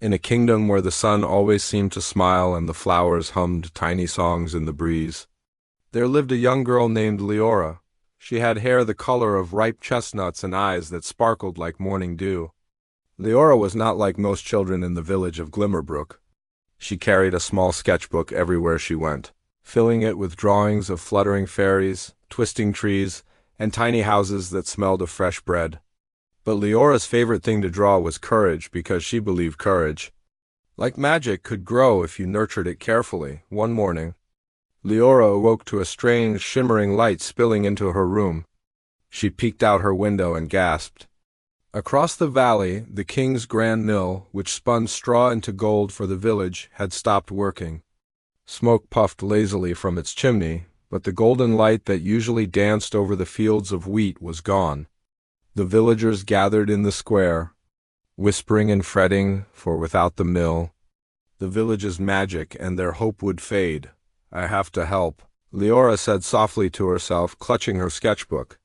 In a kingdom where the sun always seemed to smile and the flowers hummed tiny songs in the breeze, there lived a young girl named Leora. She had hair the color of ripe chestnuts and eyes that sparkled like morning dew. Leora was not like most children in the village of Glimmerbrook. She carried a small sketchbook everywhere she went, filling it with drawings of fluttering fairies, twisting trees, and tiny houses that smelled of fresh bread. But Leora's favorite thing to draw was courage, because she believed courage, like magic, could grow if you nurtured it carefully. One morning, Leora awoke to a strange, shimmering light spilling into her room. She peeked out her window and gasped. Across the valley, the king's grand mill, which spun straw into gold for the village, had stopped working. Smoke puffed lazily from its chimney, but the golden light that usually danced over the fields of wheat was gone. The villagers gathered in the square, whispering and fretting, for without the mill, the village's magic and their hope would fade. "I have to help," Leora said softly to herself, clutching her sketchbook.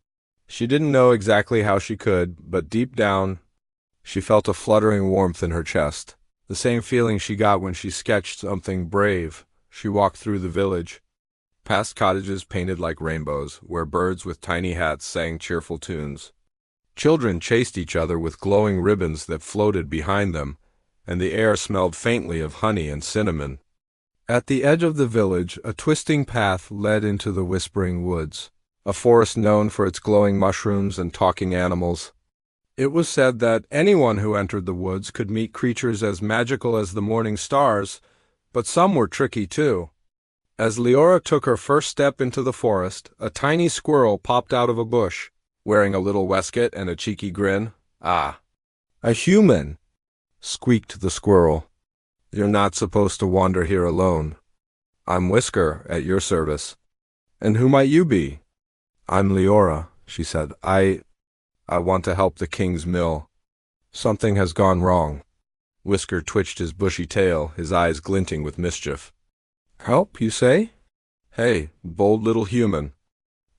She didn't know exactly how she could, but deep down, she felt a fluttering warmth in her chest, the same feeling she got when she sketched something brave. She walked through the village, past cottages painted like rainbows, where birds with tiny hats sang cheerful tunes. Children chased each other with glowing ribbons that floated behind them, and the air smelled faintly of honey and cinnamon. At the edge of the village, a twisting path led into the whispering woods, a forest known for its glowing mushrooms and talking animals. It was said that anyone who entered the woods could meet creatures as magical as the morning stars, but some were tricky too. As Leora took her first step into the forest, a tiny squirrel popped out of a bush, wearing a little waistcoat and a cheeky grin. "Ah, a human!" squeaked the squirrel. "You're not supposed to wander here alone. I'm Whisker, at your service." "And who might you be?" "I'm Leora," she said. I want to help the king's mill. Something has gone wrong." Whisker twitched his bushy tail, his eyes glinting with mischief. "Help, you say? Hey, bold little human.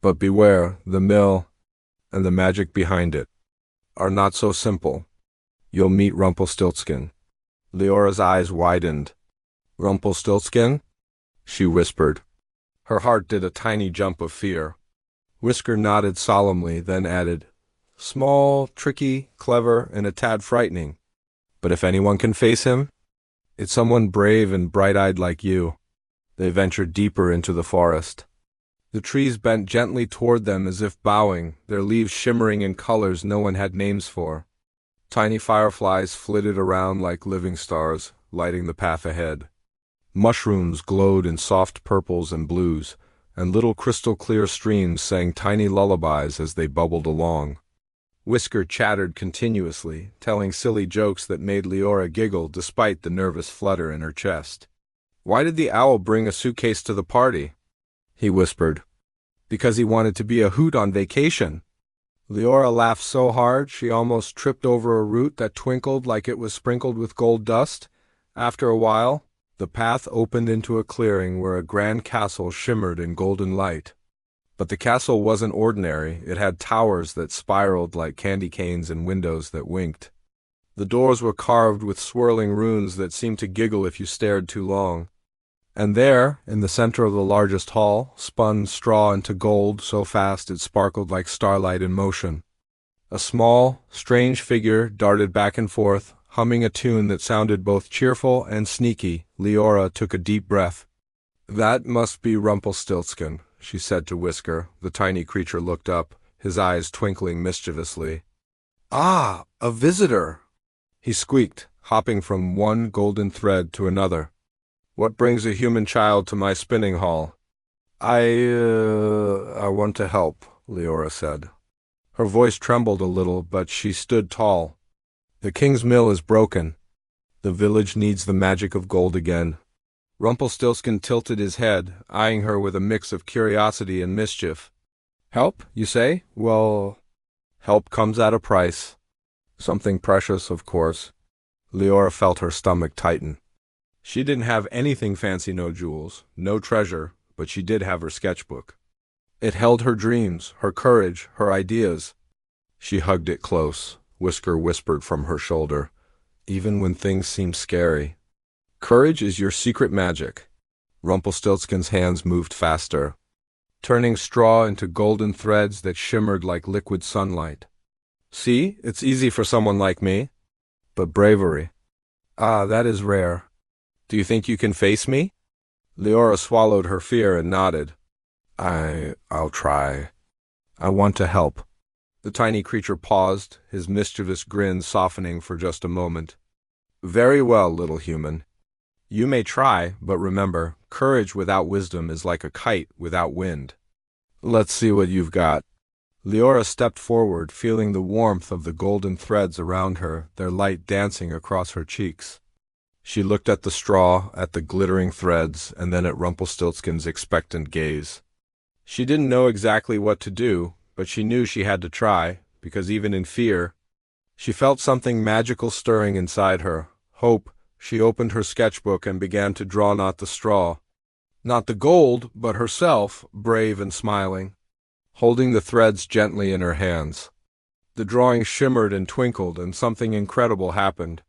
But beware, the mill, and the magic behind it, are not so simple. You'll meet Rumpelstiltskin." Leora's eyes widened. "Rumpelstiltskin?" she whispered. Her heart did a tiny jump of fear. Whisker nodded solemnly, then added, "Small, tricky, clever, and a tad frightening. But if anyone can face him, it's someone brave and bright-eyed like you." They ventured deeper into the forest. The trees bent gently toward them as if bowing, their leaves shimmering in colors no one had names for. Tiny fireflies flitted around like living stars, lighting the path ahead. Mushrooms glowed in soft purples and blues, and little crystal-clear streams sang tiny lullabies as they bubbled along. Whisker chattered continuously, telling silly jokes that made Leora giggle despite the nervous flutter in her chest. "Why did the owl bring a suitcase to the party?" he whispered. "Because he wanted to be a hoot on vacation." Leora laughed so hard she almost tripped over a root that twinkled like it was sprinkled with gold dust. After a while, the path opened into a clearing where a grand castle shimmered in golden light. But the castle wasn't ordinary. It had towers that spiraled like candy canes and windows that winked. The doors were carved with swirling runes that seemed to giggle if you stared too long. And there, in the center of the largest hall, spun straw into gold so fast it sparkled like starlight in motion. A small, strange figure darted back and forth, humming a tune that sounded both cheerful and sneaky. Leora took a deep breath. "That must be Rumpelstiltskin," she said to Whisker. The tiny creature looked up, his eyes twinkling mischievously. "Ah, a visitor!" he squeaked, hopping from one golden thread to another. "What brings a human child to my spinning hall?" I want to help," Leora said. Her voice trembled a little, but she stood tall. "The king's mill is broken. The village needs the magic of gold again." Rumpelstiltskin tilted his head, eyeing her with a mix of curiosity and mischief. "Help, you say? Well, help comes at a price. Something precious, of course." Leora felt her stomach tighten. She didn't have anything fancy, no jewels, no treasure, but she did have her sketchbook. It held her dreams, her courage, her ideas. She hugged it close. Whisker whispered from her shoulder, even when things seem scary. Courage is your secret magic. Rumpelstiltskin's hands moved faster, turning straw into golden threads that shimmered like liquid sunlight. See, it's easy for someone like me. But bravery. Ah, that is rare. Do you think you can face me? Leora swallowed her fear and nodded. I'll try. I want to help. The tiny creature paused, his mischievous grin softening for just a moment. Very well, little human. You may try, but remember, courage without wisdom is like a kite without wind. Let's see what you've got. Leora stepped forward, feeling the warmth of the golden threads around her, their light dancing across her cheeks. She looked at the straw, at the glittering threads, and then at Rumpelstiltskin's expectant gaze. She didn't know exactly what to do, but she knew she had to try, because even in fear, she felt something magical stirring inside her. Hope. She opened her sketchbook and began to draw not the straw, not the gold, but herself, brave and smiling, holding the threads gently in her hands. The drawing shimmered and twinkled, and something incredible happened.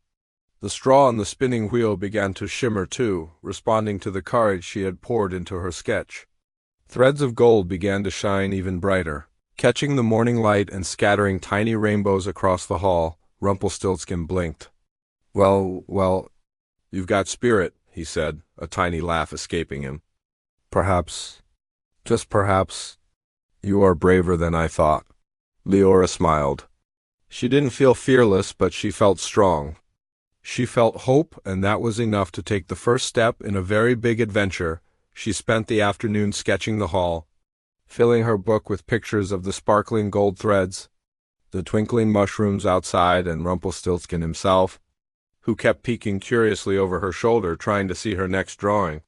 The straw on the spinning wheel began to shimmer too, responding to the courage she had poured into her sketch. Threads of gold began to shine even brighter, catching the morning light and scattering tiny rainbows across the hall. Rumpelstiltskin blinked. Well, you've got spirit, he said, a tiny laugh escaping him. Perhaps, just perhaps, you are braver than I thought. Leora smiled. She didn't feel fearless, but she felt strong. She felt hope, and that was enough to take the first step in a very big adventure. She spent the afternoon sketching the hall, filling her book with pictures of the sparkling gold threads, the twinkling mushrooms outside, and Rumpelstiltskin himself, who kept peeking curiously over her shoulder trying to see her next drawing.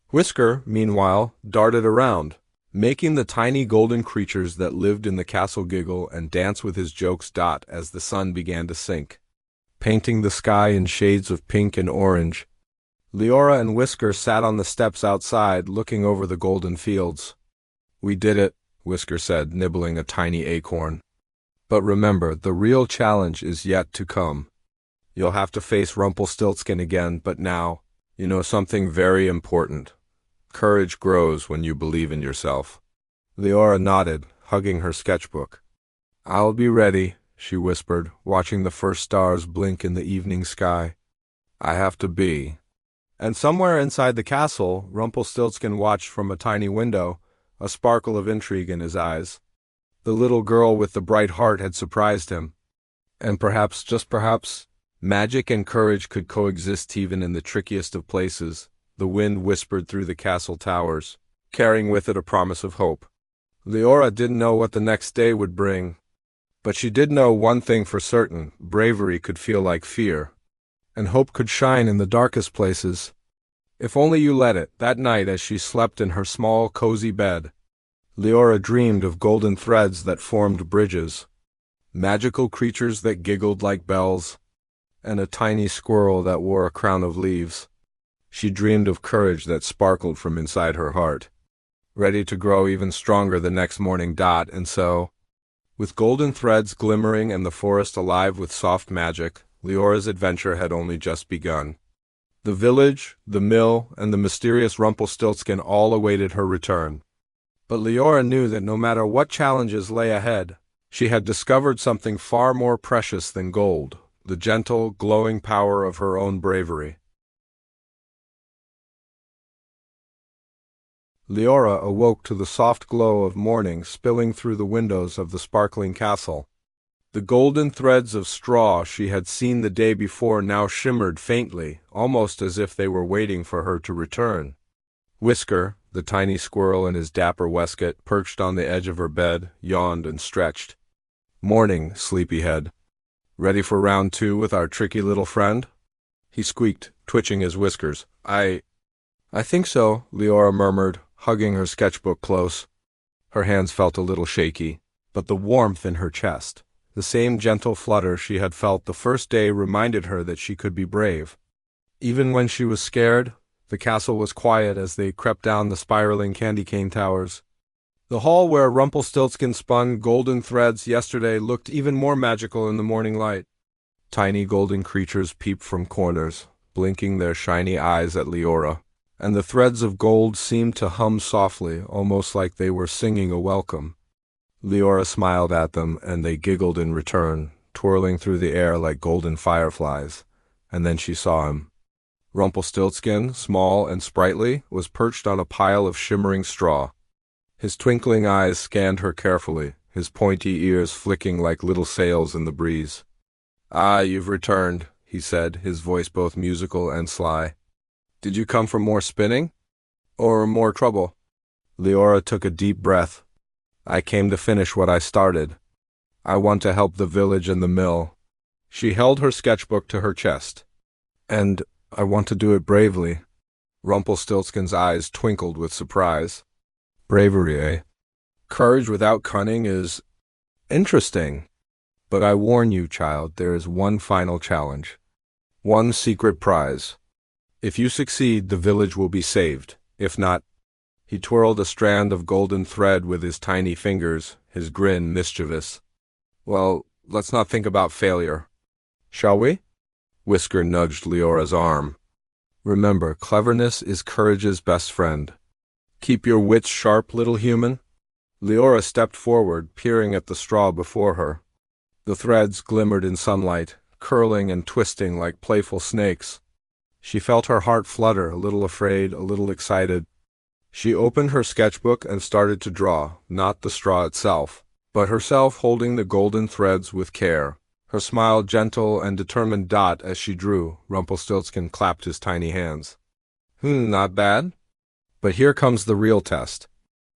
Whisker, meanwhile, darted around, making the tiny golden creatures that lived in the castle giggle and dance with his jokes. As the sun began to sink, painting the sky in shades of pink and orange, Leora and Whisker sat on the steps outside looking over the golden fields. We did it, Whisker said, nibbling a tiny acorn. But remember, the real challenge is yet to come. You'll have to face Rumpelstiltskin again, but now, you know something very important. Courage grows when you believe in yourself. Leora nodded, hugging her sketchbook. I'll be ready, she whispered, watching the first stars blink in the evening sky. I have to be. And somewhere inside the castle, Rumpelstiltskin watched from a tiny window, a sparkle of intrigue in his eyes. The little girl with the bright heart had surprised him. And perhaps, just perhaps, magic and courage could coexist even in the trickiest of places. The wind whispered through the castle towers, carrying with it a promise of hope. Leora didn't know what the next day would bring, but she did know one thing for certain: bravery could feel like fear, and hope could shine in the darkest places. If only you let it. That night, as she slept in her small, cozy bed, Leora dreamed of golden threads that formed bridges, magical creatures that giggled like bells, and a tiny squirrel that wore a crown of leaves. She dreamed of courage that sparkled from inside her heart, ready to grow even stronger the next morning. And so, with golden threads glimmering and the forest alive with soft magic, Leora's adventure had only just begun. The village, the mill, and the mysterious Rumpelstiltskin all awaited her return. But Leora knew that no matter what challenges lay ahead, she had discovered something far more precious than gold: the gentle, glowing power of her own bravery. Leora awoke to the soft glow of morning spilling through the windows of the sparkling castle. The golden threads of straw she had seen the day before now shimmered faintly, almost as if they were waiting for her to return. Whisker, the tiny squirrel in his dapper waistcoat, perched on the edge of her bed, yawned and stretched. "Morning, sleepyhead. Ready for round 2 with our tricky little friend?" he squeaked, twitching his whiskers. I think so," Leora murmured, hugging her sketchbook close. Her hands felt a little shaky, but the warmth in her chest, the same gentle flutter she had felt the first day, reminded her that she could be brave. Even when she was scared, the castle was quiet as they crept down the spiraling candy cane towers. The hall where Rumpelstiltskin spun golden threads yesterday looked even more magical in the morning light. Tiny golden creatures peeped from corners, blinking their shiny eyes at Leora, and the threads of gold seemed to hum softly, almost like they were singing a welcome. Leora smiled at them, and they giggled in return, twirling through the air like golden fireflies. And then she saw him. Rumpelstiltskin, small and sprightly, was perched on a pile of shimmering straw. His twinkling eyes scanned her carefully, his pointy ears flicking like little sails in the breeze. "Ah, you've returned," he said, his voice both musical and sly. "Did you come for more spinning? Or more trouble?" Leora took a deep breath. "I came to finish what I started. I want to help the village and the mill." She held her sketchbook to her chest. "And I want to do it bravely." Rumpelstiltskin's eyes twinkled with surprise. "Bravery, eh? Courage without cunning is interesting. But I warn you, child, there is one final challenge. One secret prize. If you succeed, the village will be saved. If not—" He twirled a strand of golden thread with his tiny fingers, his grin mischievous. "Well, let's not think about failure. Shall we?" Whisker nudged Leora's arm. "Remember, cleverness is courage's best friend. Keep your wits sharp, little human." Leora stepped forward, peering at the straw before her. The threads glimmered in sunlight, curling and twisting like playful snakes. She felt her heart flutter, a little afraid, a little excited. She opened her sketchbook and started to draw, not the straw itself, but herself holding the golden threads with care. Her smile gentle and determined. As she drew, Rumpelstiltskin clapped his tiny hands. Not bad. But here comes the real test."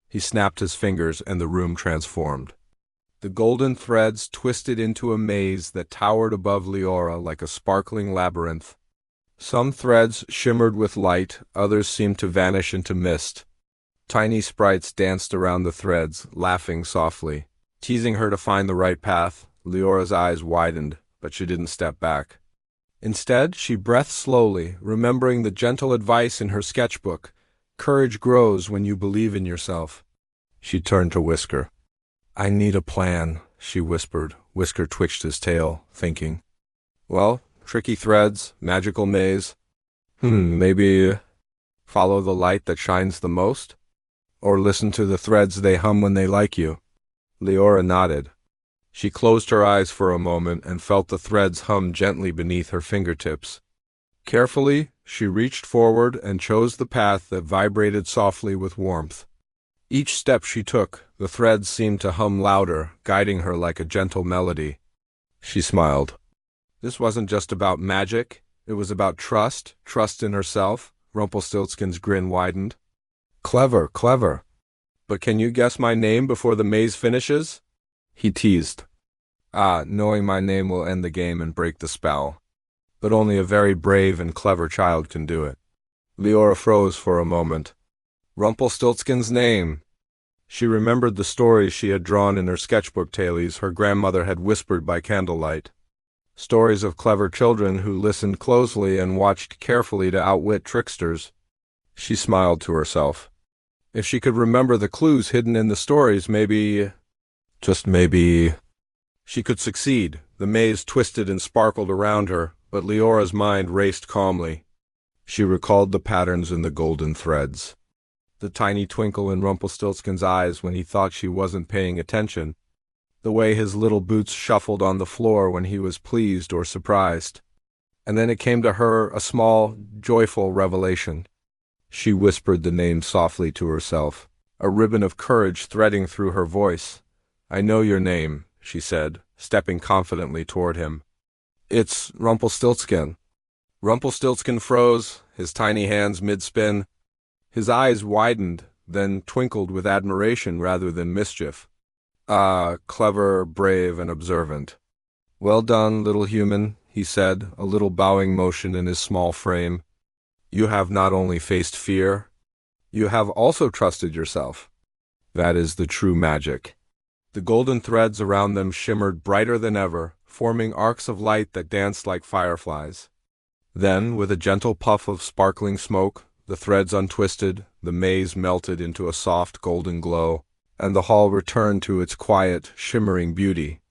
He snapped his fingers and the room transformed. The golden threads twisted into a maze that towered above Leora like a sparkling labyrinth. Some threads shimmered with light, others seemed to vanish into mist. Tiny sprites danced around the threads, laughing softly, teasing her to find the right path. Leora's eyes widened, but she didn't step back. Instead, she breathed slowly, remembering the gentle advice in her sketchbook. Courage grows when you believe in yourself. She turned to Whisker. "I need a plan," she whispered. Whisker twitched his tail, thinking. "Well, tricky threads, magical maze. Maybe follow the light that shines the most? Or listen to the threads they hum when they like you?" Leora nodded. She closed her eyes for a moment and felt the threads hum gently beneath her fingertips. Carefully, she reached forward and chose the path that vibrated softly with warmth. Each step she took, the threads seemed to hum louder, guiding her like a gentle melody. She smiled. This wasn't just about magic, it was about trust in herself. Rumpelstiltskin's grin widened. Clever, clever. But can you guess my name before the maze finishes?" He teased. Knowing my name will end the game and break the spell. But only a very brave and clever child can do it. Leora froze for a moment. Rumpelstiltskin's name! She remembered the stories she had drawn in her sketchbook tales her grandmother had whispered by candlelight. Stories of clever children who listened closely and watched carefully to outwit tricksters. She smiled to herself. If she could remember the clues hidden in the stories, maybe, just maybe, she could succeed. The maze twisted and sparkled around her, but Leora's mind raced calmly. She recalled the patterns in the golden threads. The tiny twinkle in Rumpelstiltskin's eyes when he thought she wasn't paying attention. The way his little boots shuffled on the floor when he was pleased or surprised. And then it came to her, a small, joyful revelation. She whispered the name softly to herself, a ribbon of courage threading through her voice. "I know your name," she said, stepping confidently toward him. "It's Rumpelstiltskin." Rumpelstiltskin froze, his tiny hands mid-spin. His eyes widened, then twinkled with admiration rather than mischief. Clever, brave, and observant. "Well done, little human," he said, a little bowing motion in his small frame. "You have not only faced fear, you have also trusted yourself. That is the true magic." The golden threads around them shimmered brighter than ever, forming arcs of light that danced like fireflies. Then, with a gentle puff of sparkling smoke, the threads untwisted, the maze melted into a soft golden glow, and the hall returned to its quiet, shimmering beauty.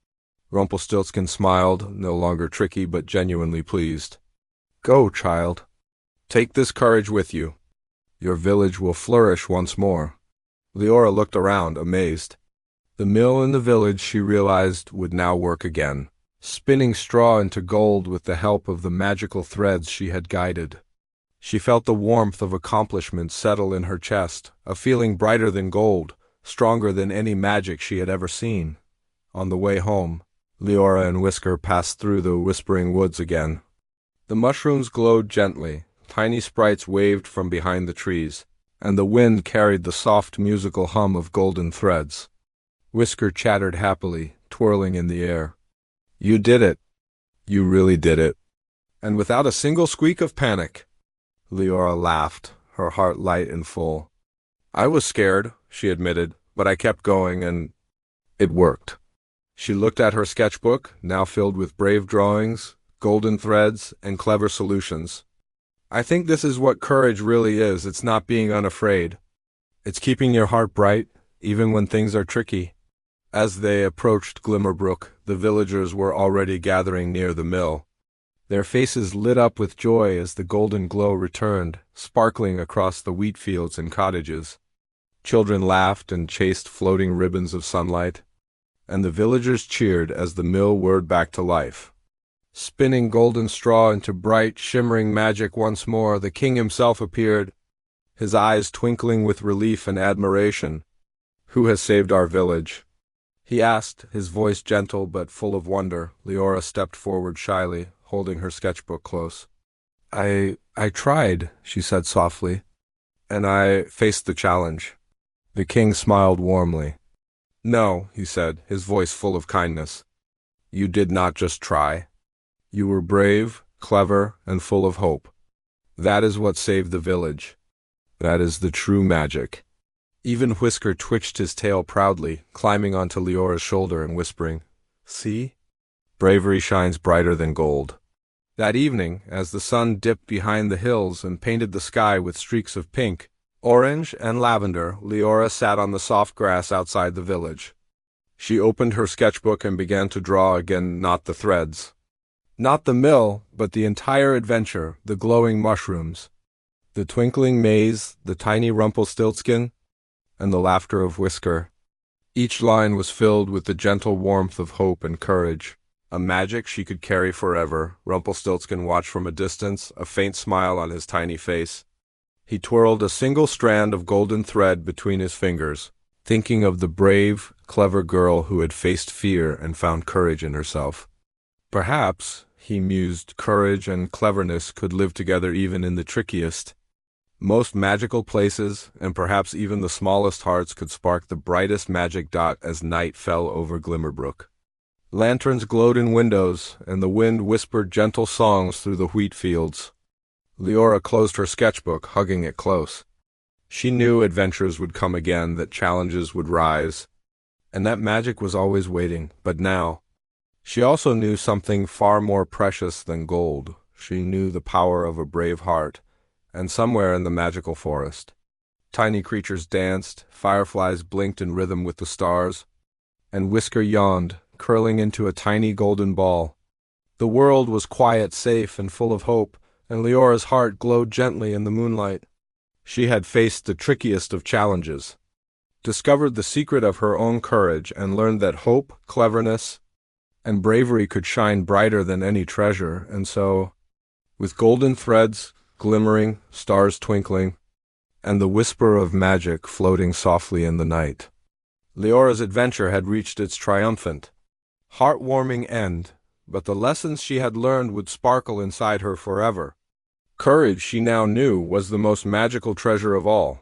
Rumpelstiltskin smiled, no longer tricky but genuinely pleased. Go, child. Take this courage with you. Your village will flourish once more. Leora looked around, amazed. The mill in the village, she realized, would now work again, spinning straw into gold with the help of the magical threads she had guided. She felt the warmth of accomplishment settle in her chest, a feeling brighter than gold, stronger than any magic she had ever seen. On the way home, Leora and Whisker passed through the whispering woods again. The mushrooms glowed gently, tiny sprites waved from behind the trees, and the wind carried the soft musical hum of golden threads. Whisker chattered happily, twirling in the air. You did it. You really did it. And without a single squeak of panic. Leora laughed, her heart light and full. I was scared, she admitted, but I kept going and it worked. She looked at her sketchbook, now filled with brave drawings, golden threads, and clever solutions. I think this is what courage really is. It's not being unafraid. It's keeping your heart bright, even when things are tricky. As they approached Glimmerbrook, the villagers were already gathering near the mill. Their faces lit up with joy as the golden glow returned, sparkling across the wheat fields and cottages. Children laughed and chased floating ribbons of sunlight, and the villagers cheered as the mill whirred back to life. Spinning golden straw into bright, shimmering magic once more, the king himself appeared, his eyes twinkling with relief and admiration. Who has saved our village? He asked, his voice gentle but full of wonder. Leora stepped forward shyly, holding her sketchbook close. I tried, she said softly, and I faced the challenge. The king smiled warmly. No, he said, his voice full of kindness. You did not just try. You were brave, clever, and full of hope. That is what saved the village. That is the true magic. Even Whisker twitched his tail proudly, climbing onto Leora's shoulder and whispering, See? Bravery shines brighter than gold. That evening, as the sun dipped behind the hills and painted the sky with streaks of pink, orange, and lavender, Leora sat on the soft grass outside the village. She opened her sketchbook and began to draw again, not the threads. Not the mill, but the entire adventure, the glowing mushrooms, the twinkling maze, the tiny Rumpelstiltskin, and the laughter of Whisker. Each line was filled with the gentle warmth of hope and courage, a magic she could carry forever. Rumpelstiltskin watched from a distance, a faint smile on his tiny face. He twirled a single strand of golden thread between his fingers, thinking of the brave, clever girl who had faced fear and found courage in herself. Perhaps, he mused, courage and cleverness could live together even in the trickiest, most magical places, and perhaps even the smallest hearts could spark the brightest magic dot as night fell over Glimmerbrook. Lanterns glowed in windows, and the wind whispered gentle songs through the wheat fields. Leora closed her sketchbook, hugging it close. She knew adventures would come again, that challenges would rise, and that magic was always waiting. But now, she also knew something far more precious than gold. She knew the power of a brave heart, and somewhere in the magical forest, tiny creatures danced, fireflies blinked in rhythm with the stars, and Whisker yawned, curling into a tiny golden ball. The world was quiet, safe, and full of hope, and Leora's heart glowed gently in the moonlight. She had faced the trickiest of challenges, discovered the secret of her own courage, and learned that hope, cleverness, and bravery could shine brighter than any treasure. And so, with golden threads glimmering, stars twinkling, and the whisper of magic floating softly in the night, Leora's adventure had reached its triumphant, heartwarming end, but the lessons she had learned would sparkle inside her forever. Courage, she now knew, was the most magical treasure of all.